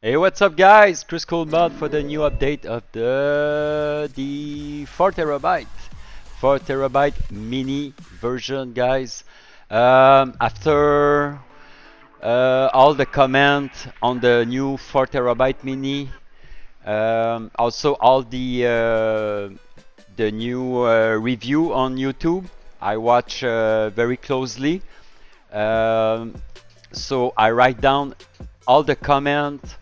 Hey, what's up, guys? Kriscoolmod for the new update of the 4 terabyte mini version, guys. After all the comment on the new 4 terabyte mini, also all the new review on YouTube, I watch very closely. So I write down all the comment,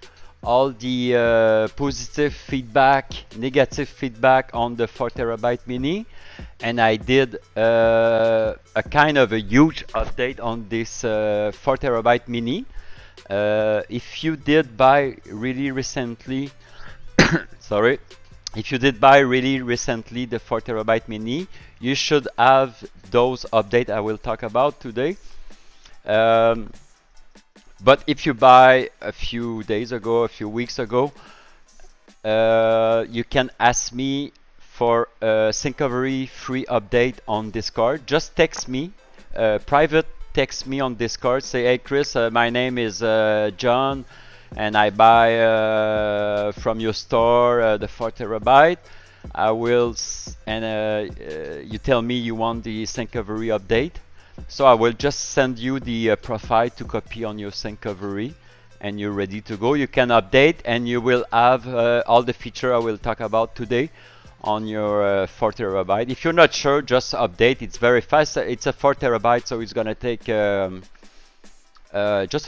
all the positive feedback, negative feedback on the 4 terabyte mini, and I did a kind of a huge update on this 4 terabyte mini. If you did buy really recently, sorry, if you did buy really recently the 4 terabyte mini, you should have those updates I will talk about today. But if you buy a few days ago, a few weeks ago, you can ask me for a Syncovery free update on Discord. Just text me, private text me on Discord. Say, hey Chris, my name is John, and I buy from your store the 4 terabyte. I will, you tell me you want the Syncovery update. So I will just send you the profile to copy on your Syncovery, and you're ready to go. You can update, and you will have all the feature I will talk about today on your 4 terabyte. If you're not sure, just update. It's very fast. It's a 4 terabyte, so it's gonna take just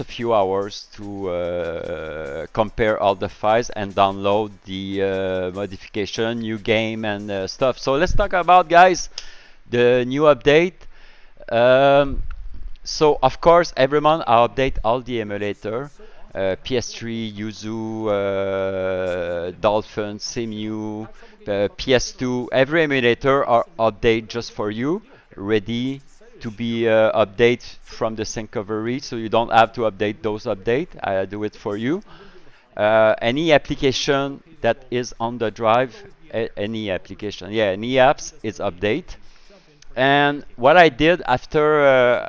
a few hours to compare all the files and download the modification, new game, and stuff. So let's talk about, guys, the new update. So of course every month I update all the emulator, PS3, Yuzu, Dolphin, Simu, PS2. Every emulator are update just for you, ready to be update from the Syncovery, so you don't have to update those updates. I do it for you. Any application that is on the drive, any application, yeah, any apps is update. And what I did after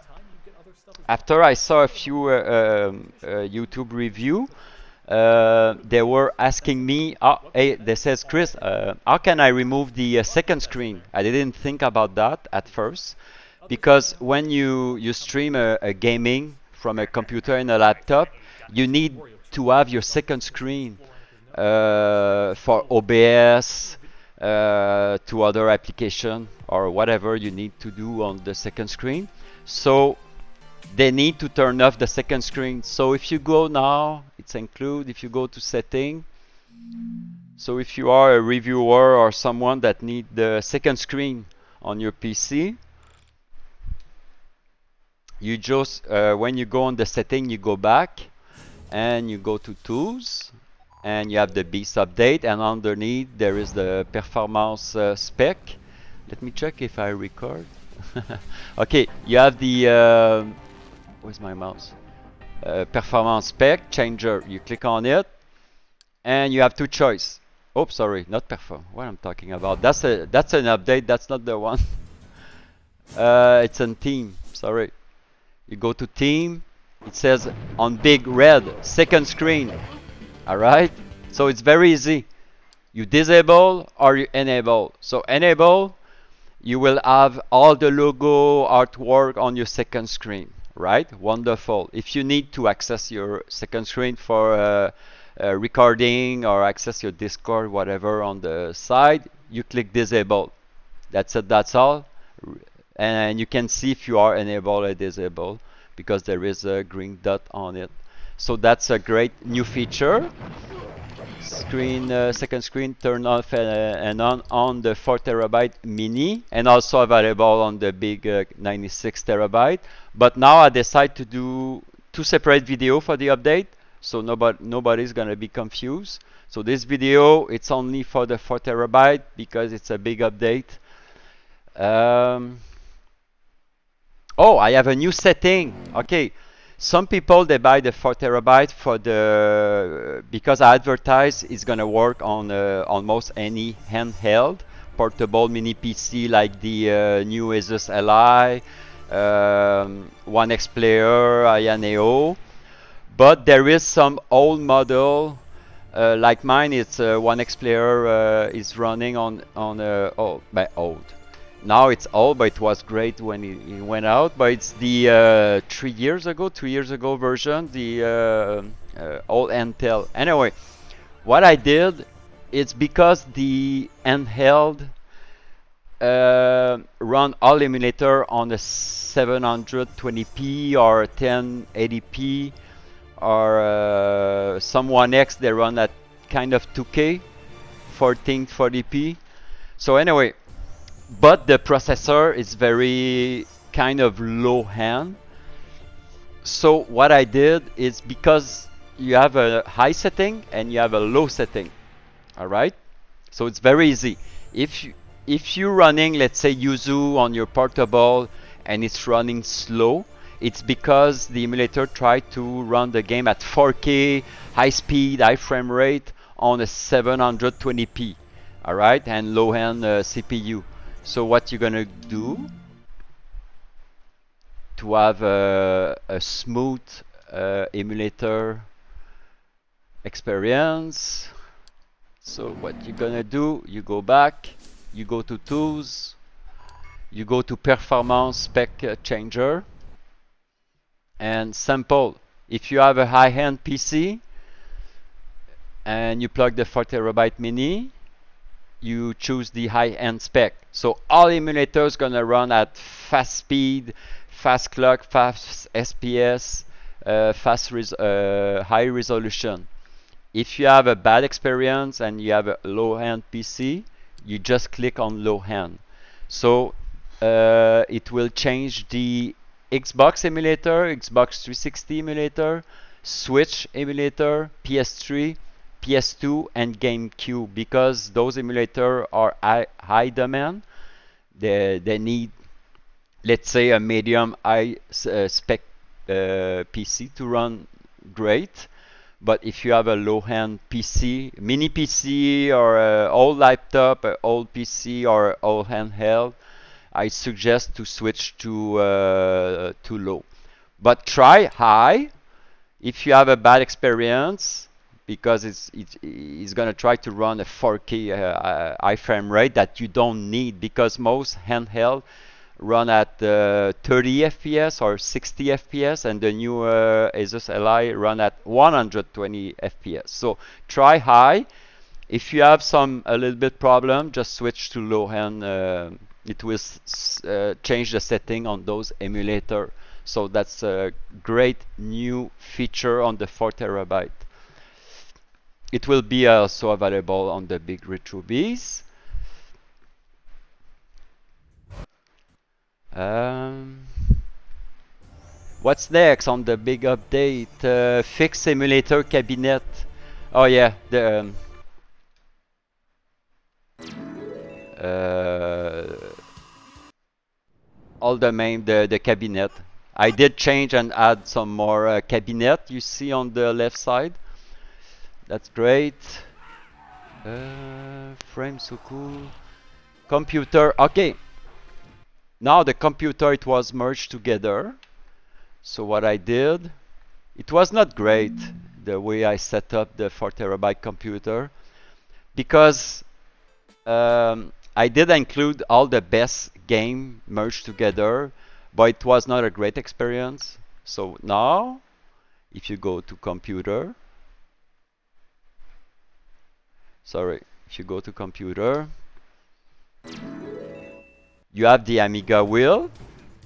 I saw a few YouTube review, they were asking me, hey, they says, Chris, how can I remove the second screen? I didn't think about that at first, because when you stream a gaming from a computer and a laptop, you need to have your second screen for OBS, to other application or whatever you need to do on the second screen. So they need to turn off the second screen. So if you go now, it's included. If you go to setting, so if you are a reviewer or someone that need the second screen on your PC, you just when you go on the setting, you go back and you go to tools, and you have the Beast update, and underneath there is the performance spec. Let me check if I record. Okay, you have the where's my mouse? Performance spec changer. You click on it, and you have two choices. Oops, sorry, not perform. What I'm talking about? That's an update. That's not the one. It's in theme. Sorry. You go to theme. It says on big red second screen. Alright, so it's very easy. You disable or you enable. So enable, you will have all the logo artwork on your second screen, right? Wonderful. If you need to access your second screen for recording or access your Discord, whatever on the side, you click disable. That's it, that's all. And you can see if you are enabled or disabled, because there is a green dot on it. So that's a great new feature. Second screen turn off and on the 4 terabyte mini, and also available on the big 96 terabyte. But now I decide to do two separate video for the update, so nobody's gonna be confused. So this video, it's only for the 4 terabyte because it's a big update. Oh, I have a new setting. Okay. Some people, they buy the 4 terabyte for the because I advertise it's gonna work on almost any handheld portable mini PC like the new Asus Li, One X Player, Aya Neo. But there is some old model, like mine. It's One X player is running on old. Now it's old, but it was great when it went out. But it's the 2 years ago version, the old Handheld. Anyway, what I did, it's because the Handheld run all emulator on the 720p or 1080p, or some 1X they run at kind of 2K, 1440p. So anyway, but the processor is very kind of low end. So what I did is, because you have a high setting and you have a low setting, all right? So it's very easy. If you're running, let's say, Yuzu on your portable and it's running slow, it's because the emulator tried to run the game at 4K, high speed, high frame rate on a 720p, all right, and low-end CPU. So what you're gonna do to have a smooth emulator experience? So what you're gonna do, you go back, you go to Tools, you go to Performance Spec Changer, and simple. If you have a high-end PC and you plug the 4TB mini, you choose the high-end spec. So all emulators gonna run at fast speed, fast clock, fast SPS, high resolution. If you have a bad experience and you have a low-end PC, you just click on low-end. So it will change the Xbox emulator, Xbox 360 emulator, Switch emulator, PS3, PS2, and GameCube, because those emulators are high demand. They need, let's say, a medium high spec PC to run great. But if you have a low-end PC, mini PC, or old laptop, old PC, or old handheld, I suggest to switch to low. But try high if you have a bad experience, because it's gonna try to run a 4K high frame rate that you don't need, because most handheld run at 30 FPS or 60 FPS, and the new Asus Li run at 120 FPS. So try high. If you have a little bit problem, just switch to low end. It will change the setting on those emulator. So that's a great new feature on the 4TB. It will be also available on the big RetroBeast. What's next on the big update? Fix emulator cabinet. Oh yeah, the all the MAME, the cabinet. I did change and add some more cabinet. You see on the left side. That's great. Frame so cool. Computer. Okay. Now the computer, it was merged together. So what I did, it was not great the way I set up the 4TB computer, because I did include all the best game merged together, but it was not a great experience. So now, if you go to computer, if you go to computer, you have the Amiga wheel.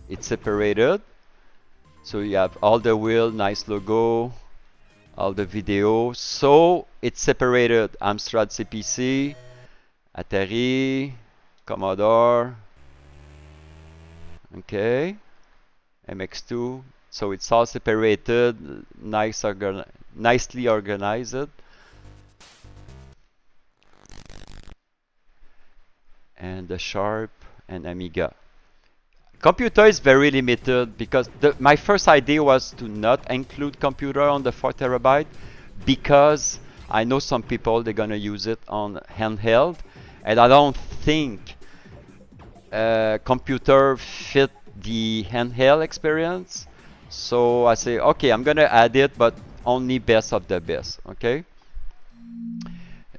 It's separated. So you have all the wheel, nice logo, all the video. So it's separated. Amstrad CPC, Atari, Commodore, okay, MX2. So it's all separated, nicely organized. And the Sharp and Amiga. Computer is very limited, because my first idea was to not include computer on the 4TB, because I know some people, they're gonna use it on handheld, and I don't think computer fit the handheld experience. So I say, okay, I'm gonna add it, but only best of the best. Okay.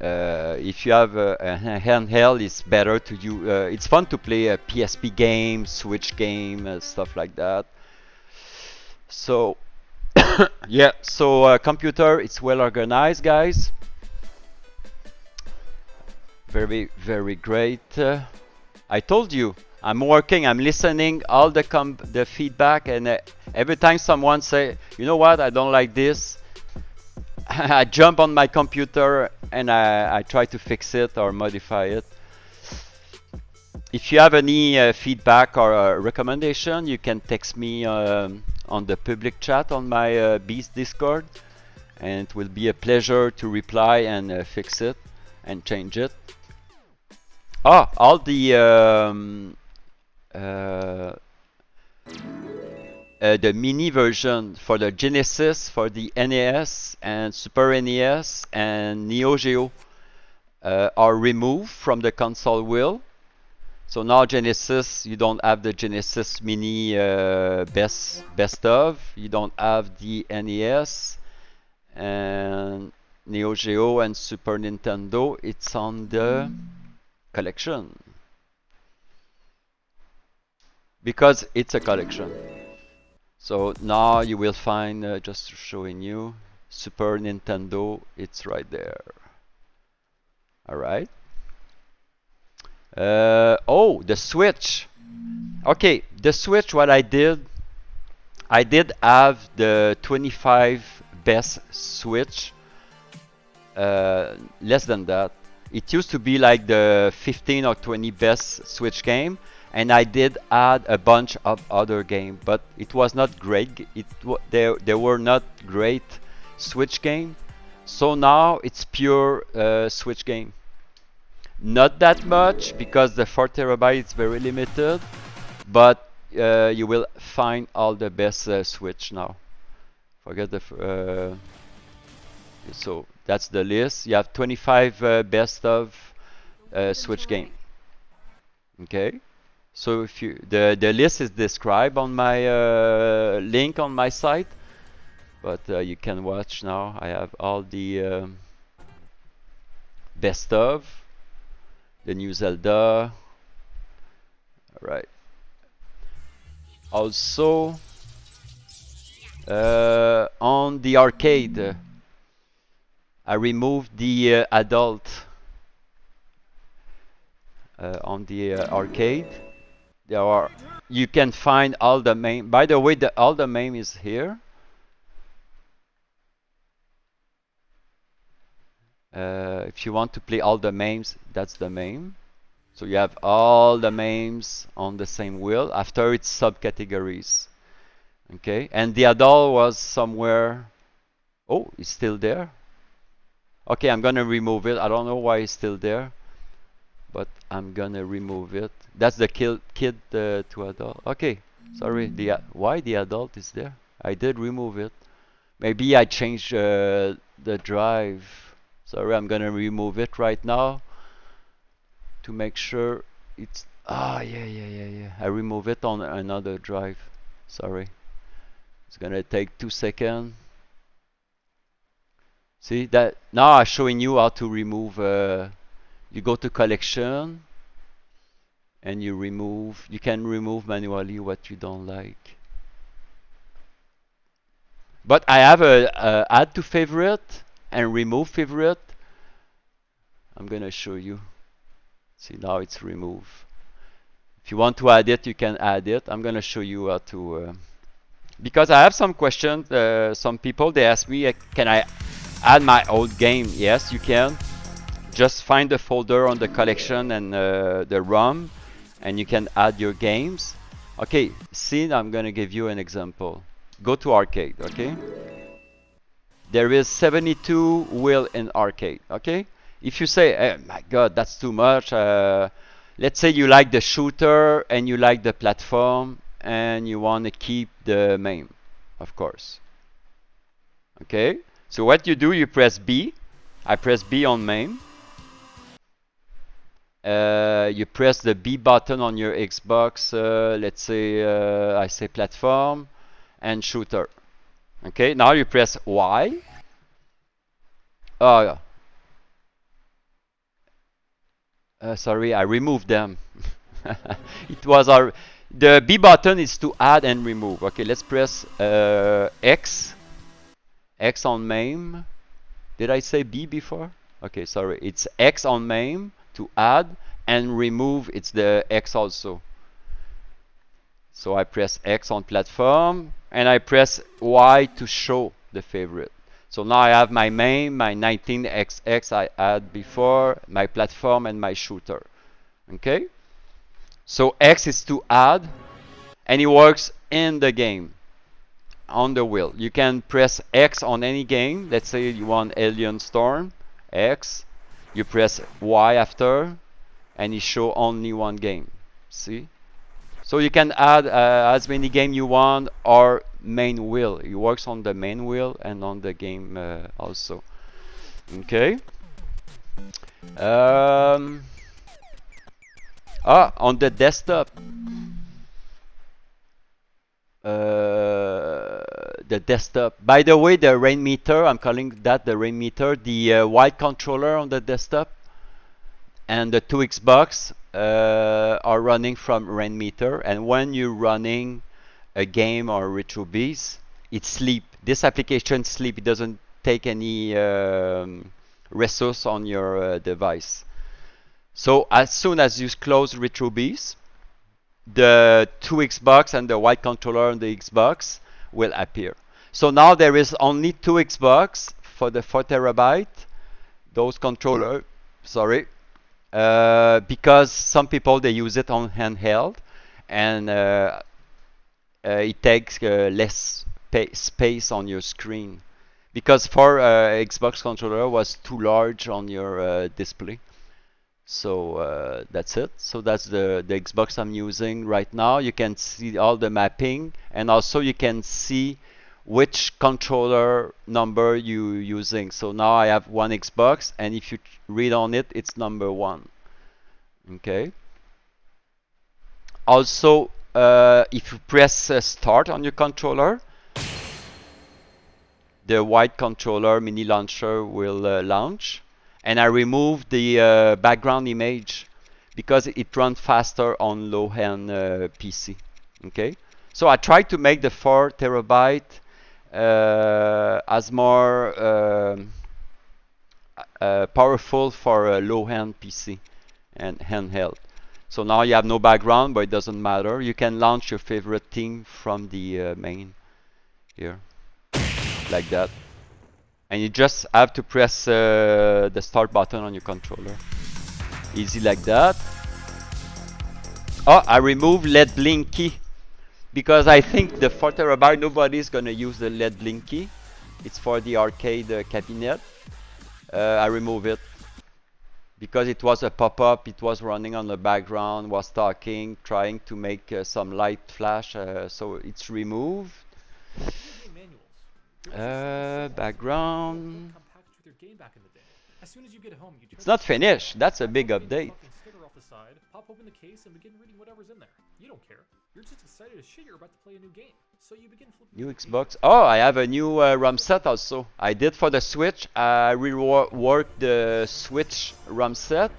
If you have a handheld, it's better to use. It's fun to play a PSP game, Switch game, stuff like that. So yeah, so computer, it's well organized, guys. Very, very great. I told you, I'm working, I'm listening all the feedback, and every time someone say, you know what, I don't like this, I jump on my computer and I try to fix it or modify it. If you have any feedback or recommendation, you can text me on the public chat on my Beast Discord, and it will be a pleasure to reply and fix it and change it. Oh, all the mini version for the Genesis, for the NES and Super NES and Neo Geo are removed from the console wheel. So now Genesis, you don't have the Genesis Mini best of. You don't have the NES and Neo Geo and Super Nintendo. It's on the collection because it's a collection. So now you will find, just showing you, Super Nintendo, it's right there. Alright. Oh, the Switch. Okay, the Switch, what I did have the 25 best Switch. Less than that. It used to be like the 15 or 20 best Switch game, and I did add a bunch of other games, but it was not great. There were not great Switch game. So now it's pure Switch game. Not that much because the 4 terabytes is very limited, but you will find all the best Switch now. Forget the so that's the list. You have 25 best of Switch game. Okay. So if you the list is described on my link on my site, but you can watch now. I have all the best of the new Zelda. All right. Also on the arcade, I removed the adult on the arcade. You can find all the MAME. By the way, all the MAME is here. If you want to play all the MAMEs, that's the MAME. So you have all the MAMEs on the same wheel. After it's subcategories. Okay, and the adult was somewhere. Oh, it's still there. Okay, I'm gonna remove it. I don't know why it's still there, but I'm gonna remove it. That's the kid to adult. Okay, sorry. Why the adult is there? I did remove it. Maybe I changed the drive. Sorry, I'm gonna remove it right now to make sure it's. Yeah. I remove it on another drive. Sorry. It's gonna take 2 seconds. See that now I'm showing you how to remove. You go to collection and you remove. You can remove manually what you don't like. But I have a add to favorite and remove favorite. I'm gonna show you. See, now it's removed. If you want to add it, you can add it. I'm gonna show you how to. Because I have some questions. Some people they ask me, can I add my old game? Yes, you can. Just find the folder on the collection and the ROM, and you can add your games. Okay, see, I'm gonna give you an example. Go to arcade, okay? There is 72 wheel in arcade, okay? If you say, oh my god, that's too much. Let's say you like the shooter and you like the platform and you want to keep the MAME, of course. Okay, so what you do, you press B. I press B on MAME. You press the B button on your Xbox. Let's say I say platform and shooter. Okay, now you press Y. Oh, sorry, I removed them. It was our. The B button is to add and remove. Okay, let's press X. X on MAME. Did I say B before? Okay, sorry. It's X on MAME to add, and remove, it's the X also. So I press X on platform, and I press Y to show the favorite. So now I have my MAME, my 19XX I had before, my platform, and my shooter. Okay? So X is to add, and it works in the game, on the wheel. You can press X on any game. Let's say you want Alien Storm, X. You press Y after, and it show only one game. See? So you can add as many game you want, or main wheel. It works on the main wheel and on the game also. Okay. On the desktop. The desktop. By the way, the rain meter, I'm calling that the rain meter, the white controller on the desktop and the two Xbox are running from rain meter. And when you're running a game or RetroBeast, it sleep. This application sleep. It doesn't take any resource on your device. So as soon as you close RetroBeast, the two Xbox and the white controller on the Xbox will appear. So now there is only two Xbox for the 4 terabyte. Those controller, sorry, because some people they use it on handheld, and it takes less space on your screen, because for Xbox controller was too large on your display. So that's it. So that's the Xbox I'm using right now. You can see all the mapping, and also you can see which controller number you using. So now I have one Xbox, and if you read on it, it's number 1. Okay. Also, if you press start on your controller, the white controller mini launcher will launch. And I removed the background image because it runs faster on low-end PC. Okay, so I tried to make the 4 terabyte as more powerful for a low-end PC and handheld. So now you have no background, but it doesn't matter. You can launch your favorite theme from the main here, like that. And you just have to press the start button on your controller. Easy like that. Oh, I removed LED blinky because I think the 4 terabyte nobody's gonna use the LED blinky. It's for the arcade cabinet. I remove it because it was a pop-up. It was running on the background, was talking, trying to make some light flash. So it's removed. Background. It's not finished. That's a big update. Pop open the case and begin reading whatever's in there. You don't care. You're just excited as shit you're about to play a new game. So you begin flipping. New Xbox. Oh, I have a new ROM set also. I did for the Switch. I reworked the Switch ROM set.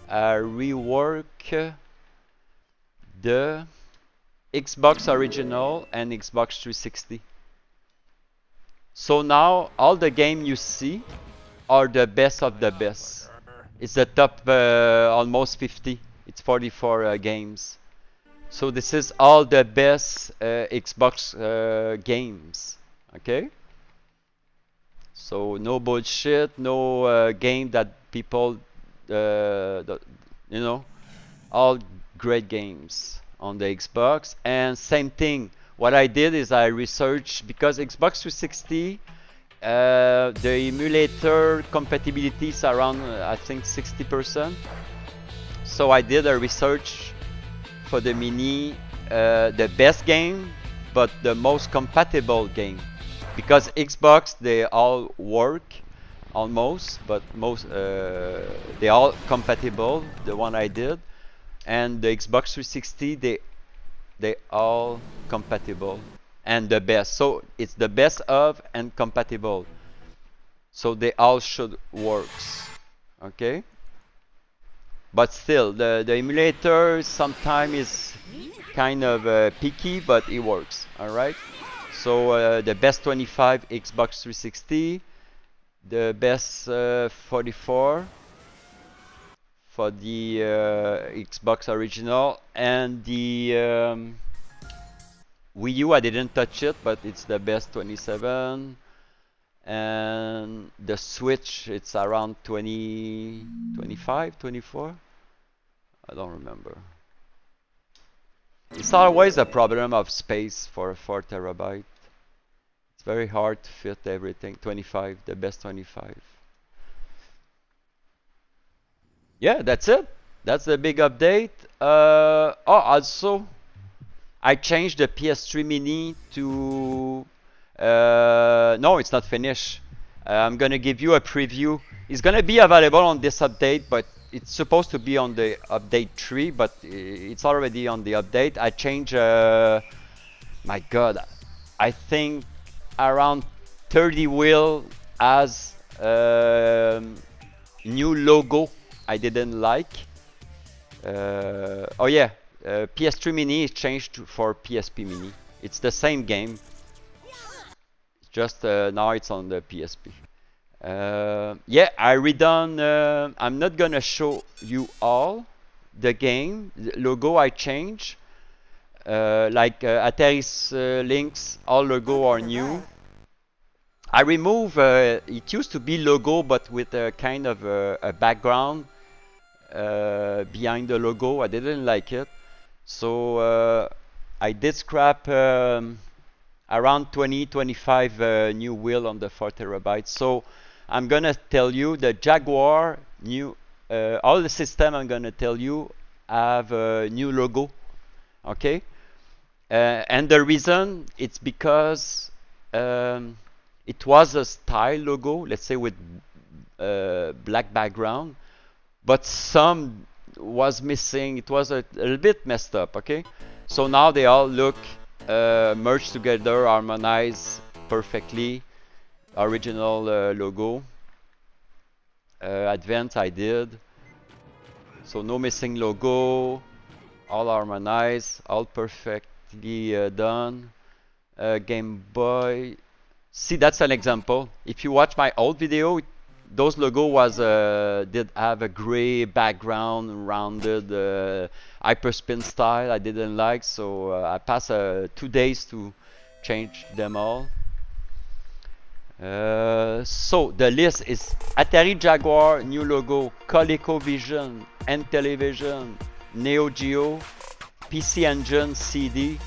I rework the Xbox original and Xbox 360. So now all the games you see are the best of the best. It's the top almost 50. It's 44 games. So this is all the best Xbox games. Okay. So no bullshit, no game that people, you know, all great games on the Xbox. And same thing. What I did is I researched, because Xbox 360, the emulator compatibility is around, I think, 60%. So I did a research for the mini, the best game, but the most compatible game. Because Xbox, they all work, almost, but most, they all compatible, the one I did. And the Xbox 360, they all compatible. and the best. So it's the best of and compatible. So they all should works. Okay. But still, the emulator sometimes is kind of picky, but it works. All right. So the best 25 Xbox 360, the best 44 for the Xbox original, and the Wii U. I didn't touch it, but it's the best 27. And the Switch, it's around 20, 25, 24. I don't remember. It's always a problem of space for a 4 terabyte. It's very hard to fit everything. 25, the best 25. Yeah, that's it. That's the big update. Also, I changed the PS3 Mini to... no, it's not finished. I'm gonna give you a preview. It's gonna be available on this update, but it's supposed to be on the update 3, but it's already on the update. I changed, my god, I think around 30 wheel as new logo I didn't like. Oh yeah, PS3 Mini is changed for PSP Mini. It's the same game, just now it's on the PSP. Yeah, I redone. I'm not gonna show you all the game. The logo I changed. Like Atari's links, all logo are new. I remove. It used to be logo, but with a kind of a background behind the logo. I didn't like it, so I did scrap. Around 20-25 new wheel on the 4 terabytes. So I'm gonna tell you the Jaguar new, all the system I'm gonna tell you have a new logo. Okay, and the reason it's because it was a style logo, let's say with black background, but some was missing. It was a little bit messed up. Okay, so now they all look merged together, harmonized perfectly. Original logo. Advance I did. So no missing logo. All harmonized. All perfectly done. Game Boy. See, that's an example. If you watch my old video, those logo was did have a gray background, rounded Hyperspin style. I didn't like, so I passed 2 days to change them all. So the list is Atari Jaguar new logo, ColecoVision, Intellivision, Neo Geo, PC Engine CD,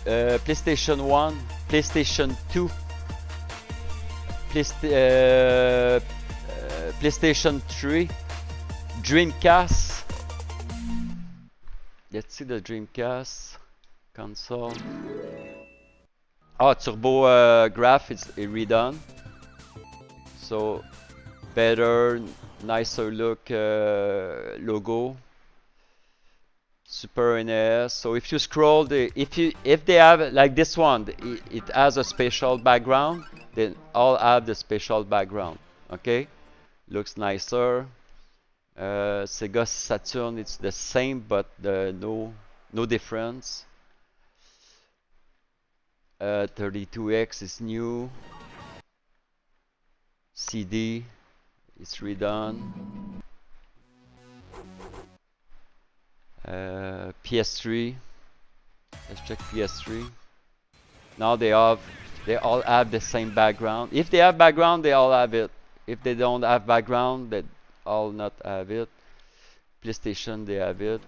PlayStation 1, PlayStation 2, PlayStation 3, Dreamcast. Let's see the Dreamcast console. Oh, Turbo Graph is redone. So better, nicer look logo. Super NES. So if you scroll, if they have like this one, it has a spatial background. Then all have the spatial background. Okay. Looks nicer. Sega Saturn, it's the same, but no difference. 32X is new. CD is redone. PS3. Let's check PS3. Now they all have the same background. If they have background, they all have it. If they don't have background, they all not have it. PlayStation, they have it.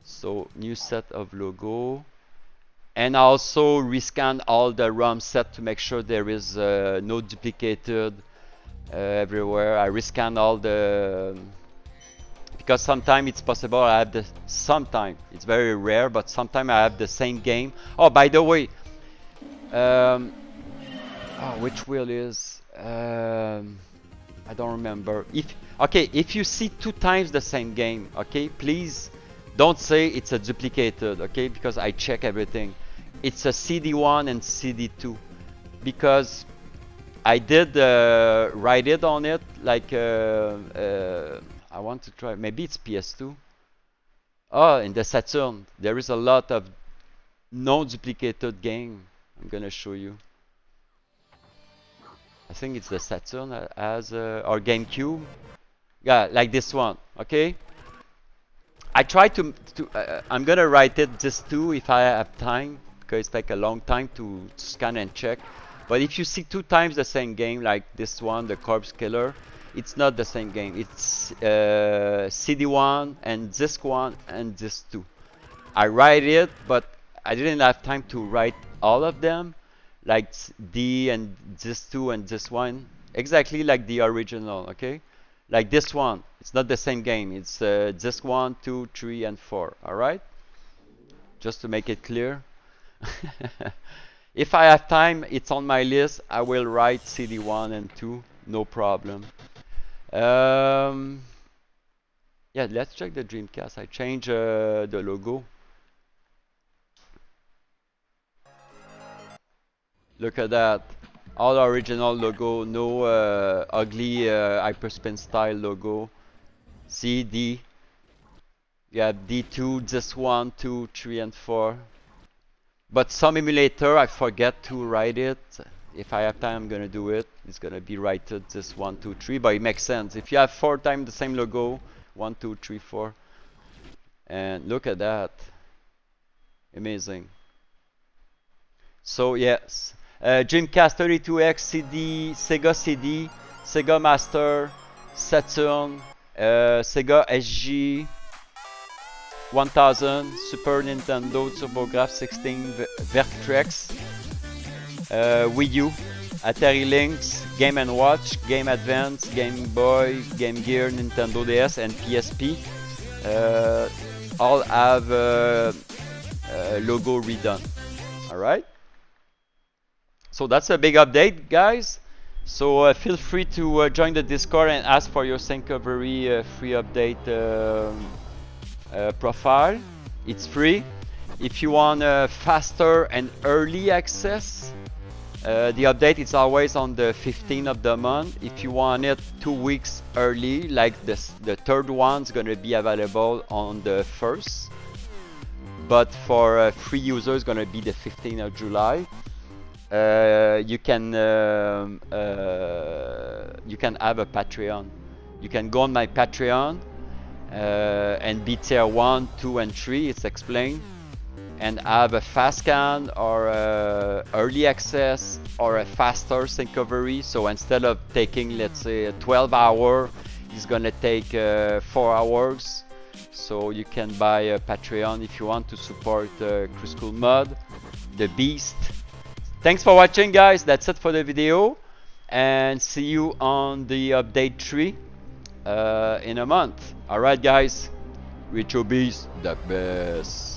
So new set of logo. And also rescan all the ROM set to make sure there is no duplicated everywhere. I rescan all the... because sometimes it's possible I have the... sometimes, it's very rare, but sometimes I have the same game. Oh, by the way, which wheel is... I don't remember. If you see 2 times the same game, okay, please don't say it's a duplicated, okay, because I check everything. it's a CD1 and CD2 because I did write it on it like I want to try, maybe it's PS2. Oh, in the Saturn there is a lot of non-duplicated game. I'm gonna show you. I think it's the Saturn as or GameCube. Yeah, like this one. Okay. I try to I'm gonna write it just two if I have time because it takes a long time to scan and check. But if you see 2 times the same game, like this one, the Corpse Killer, it's not the same game. It's CD1 and disc 1 and disc 2. I write it, but I didn't have time to write all of them, like D and disc 2 and disc 1, exactly like the original, okay? Like this one, it's not the same game. It's disc 1, 2, 3, and 4, all right? Just to make it clear. If I have time, it's on my list. I will write CD1 and 2, no problem. Yeah, let's check the Dreamcast. I changed the logo. Look at that. All original logo, no ugly Hyperspin style logo. C, D. You have D2, just 1, 2, 3, and 4. But some emulator, I forget to write it. If I have time, I'm gonna do it. It's gonna be written just 1, 2, 3, but it makes sense. If you have 4 times the same logo, 1, 2, 3, 4. And look at that. Amazing. So yes. Dreamcast 32X CD, Sega CD, Sega Master, Saturn, Sega SG 1000, Super Nintendo, TurboGrafx 16, Vectrex, Wii U, Atari Lynx, Game & Watch, Game Advance, Game Boy, Game Gear, Nintendo DS, and PSP. All have logo redone. Alright? So that's a big update, guys. So feel free to join the Discord and ask for your Syncovery free update profile. It's free. If you want faster and early access, the update is always on the 15th of the month. If you want it 2 weeks early, like this, the third one's gonna be available on the 1st. But for free users, gonna be the 15th of July. You can have a Patreon. You can go on my Patreon and be tier 1, 2, and 3. It's explained, and have a fast scan or early access or a faster Syncovery. So instead of taking, let's say, 12 hours, it's gonna take 4 hours. So you can buy a Patreon if you want to support Kriscoolmod, the Beast. Thanks for watching, guys. That's it for the video, and see you on the update 3 in a month. Alright, guys. RetroBeast, the best.